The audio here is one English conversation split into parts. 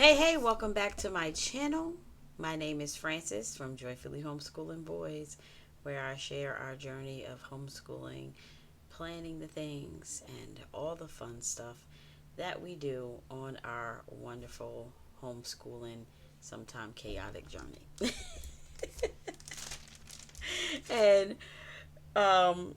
Hey, welcome back to my channel. My name is Frances from Joyfully Homeschooling Boys, where I share our journey of homeschooling, planning the things, and all the fun stuff that we do on our wonderful homeschooling, sometimes chaotic journey. and um,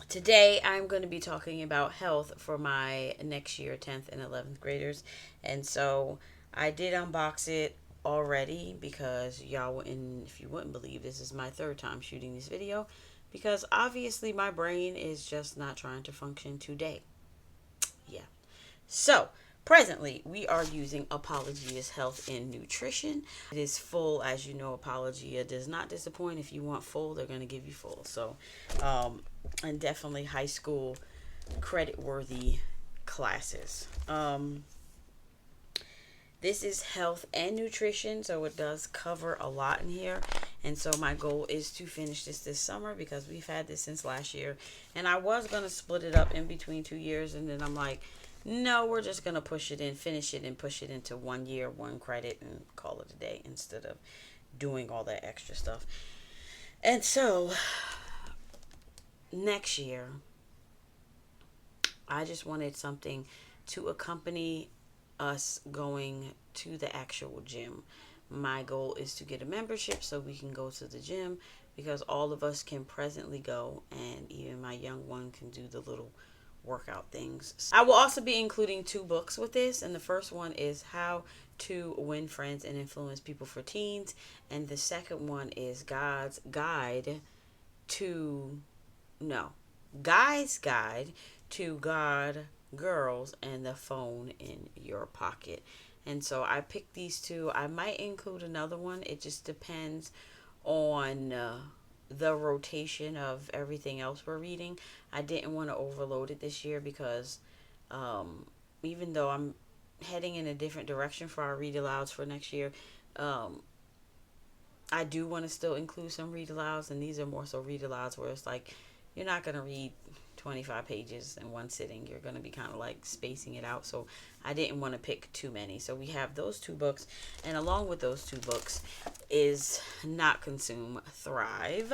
Today I'm going to be talking about health for my next year 10th and 11th graders. And so I did unbox it already because y'all wouldn't, if you wouldn't believe, this is my third time shooting this video because obviously my brain is just not trying to function today. Yeah. So, presently, we are using Apologia's Health and Nutrition. It is full, as you know, Apologia does not disappoint. If you want full, they're going to give you full. So, and definitely high school credit-worthy classes. This is health and nutrition, so it does cover a lot in here. And so my goal is to finish this summer because we've had this since last year. And I was going to split it up in between 2 years, and then I'm like, no, we're just going to push it in, finish it, and push it into 1 year, 1 credit, and call it a day instead of doing all that extra stuff. And so next year, I just wanted something to accompany us going to the actual gym. My goal is to get a membership so we can go to the gym because all of us can presently go, and even my young one can do the little workout things. I will also be including 2 books with this, and the first one is How to Win Friends and Influence People for Teens, and the second one is Guy's Guide to God, Girls, and the Phone in Your Pocket. And so I picked these 2. I might include another one. It just depends on the rotation of everything else we're reading. I didn't want to overload it this year because even though I'm heading in a different direction for our read alouds for next year, I do want to still include some read alouds, and these are more so read alouds where it's like you're not going to read 25 pages in one sitting. You're going to be kind of like spacing it out. So I didn't want to pick too many. So we have those 2 books. And along with those 2 books is Not Consume, Thrive,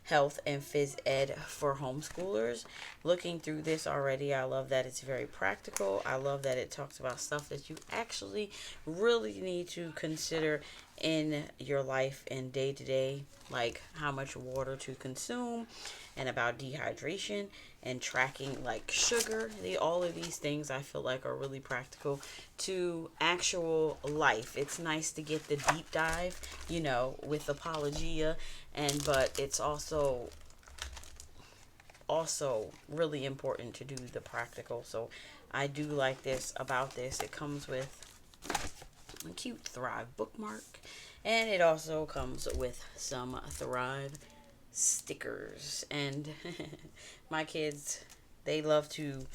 Health and Phys Ed for Homeschoolers. Looking through this already, I love that it's very practical. I love that it talks about stuff that you actually really need to consider in your life and day to day, like how much water to consume and about dehydration and tracking like sugar. All of these things I feel like are really practical to actual life. It's nice to get the deep dive, with Apologia, but it's also really important to do the practical. So I do like this about this. It comes with a cute Thrive bookmark, and it also comes with some Thrive stickers. And my kids, they love to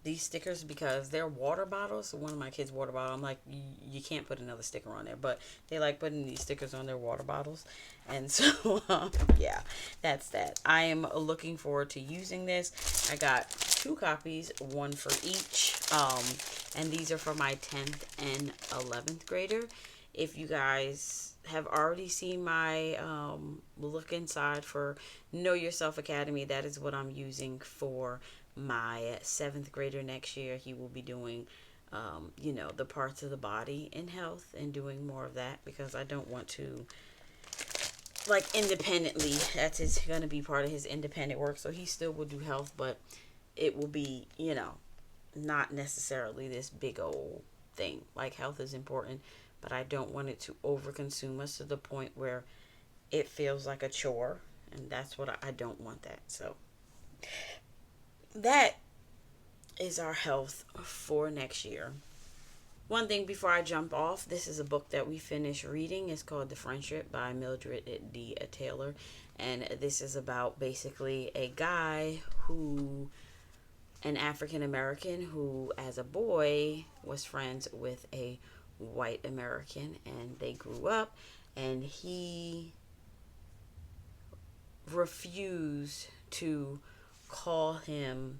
these stickers because they're water bottles. So one of my kids' water bottle, I'm like, you can't put another sticker on there, but they like putting these stickers on their water bottles. And so yeah, that's that. I am looking forward to using this. I got 2 copies, 1 for each, and these are for my 10th and 11th grader. If you guys have already seen my look inside for Know Yourself Academy, that is what I'm using for my 7th grader next year. He will be doing the parts of the body in health and doing more of that because I don't want to, like, independently, that's going to be part of his independent work. So he still will do health, but it will be, not necessarily this big old thing. Like, health is important, but I don't want it to overconsume us to the point where it feels like a chore, and that's what I don't want that. So that is our health for next year. One thing before I jump off, this is a book that we finished reading. It's called The Friendship by Mildred D. Taylor, and this is about basically a guy an African American who as a boy was friends with a white American, and they grew up, and he refused to call him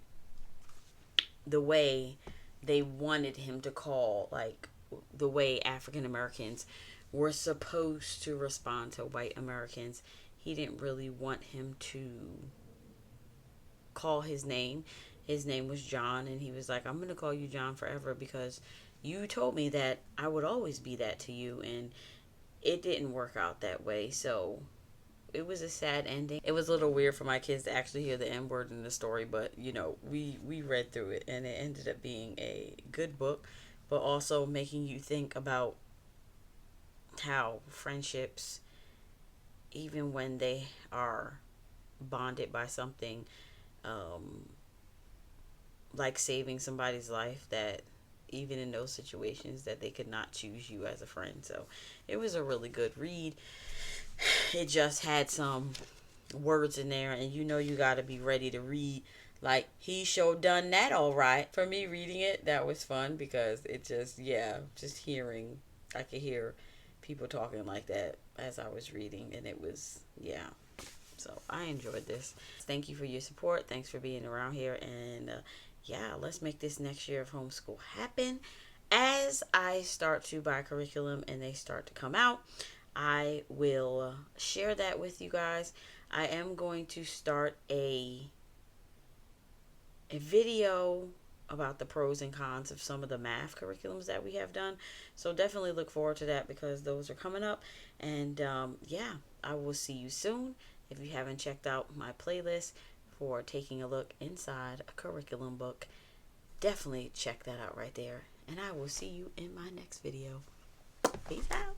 the way they wanted him to call, like, the way African Americans were supposed to respond to white Americans. He didn't really want him to call his name. His name was John, and he was like, I'm going to call you John forever because you told me that I would always be that to you, and it didn't work out that way. So it was a sad ending. It was a little weird for my kids to actually hear the N word in the story, but you know, we read through it, and it ended up being a good book, but also making you think about how friendships, even when they are bonded by something like saving somebody's life, that even in those situations that they could not choose you as a friend. So it was a really good read. It just had some words in there, and you know you got to be ready to read like he sure done that all right. For me reading it, that was fun because it just, yeah, just hearing, I could hear people talking like that as I was reading, and it was, yeah. So I enjoyed this. Thank you for your support. Thanks for being around here, and yeah, let's make this next year of homeschool happen. As I start to buy curriculum and they start to come out, I will share that with you guys. I am going to start a video about the pros and cons of some of the math curriculums that we have done. So definitely look forward to that because those are coming up. And yeah, I will see you soon. If you haven't checked out my playlist for taking a look inside a curriculum book, definitely check that out right there. And I will see you in my next video. Peace out.